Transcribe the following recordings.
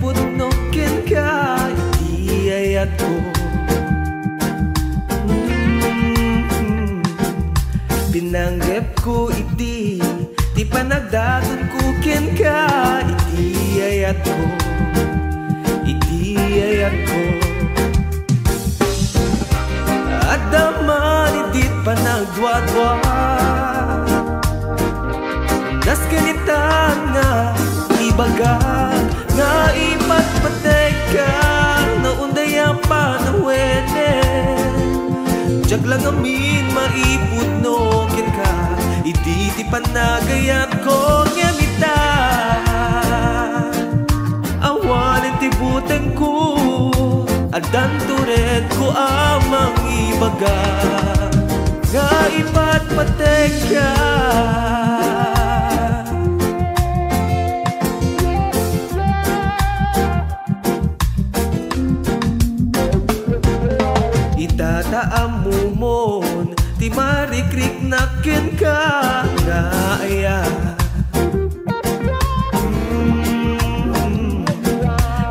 tipod no ken ka iti ayat ko. Pinanggep ko iti ti panagdaton ko ken ka iti ayat ko, iti ayat ko. At daman itit panagdwadwa nas kanitan nga ibaga nga ipatpatay ka na undaya pa na wene. Jag lang amin maipod no ken ka iti ti panagayat ko ngamita. Awanen ti buteng ko adan turet ko amang ibaga nga ipatpatay ka. Itataamumon ti marikrik na ken ka nga aya.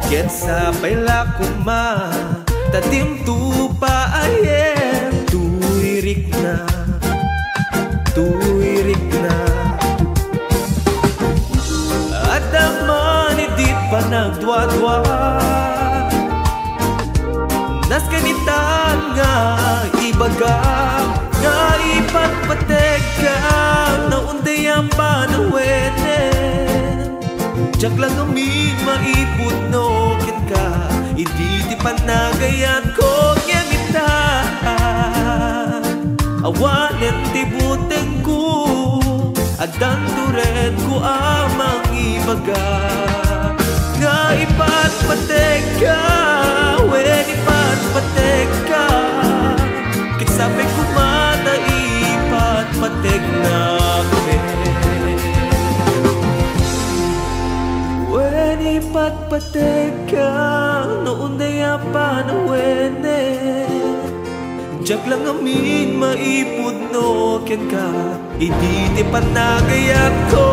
Ket sapay lakuma tatim tupa ayem tuirik na, tuirik na. At daman idit pa nagdwadwa nas kanitan nga ibaga nga ipatpatek ka na undaya pa na wene. Jak lang amin maipod no ken ka idi ti panagayat ko ngamita. Awanen ti buteng ko adan turet ko amang ibaga nga ipatpatek ka, wen ipatpatek ka. Kitsabi ko mata ipatpatek na ken. Wen ipatpatek ka noon daya pa na wene. Jak lang amin maipod no ken ka idi ti panagayat ko.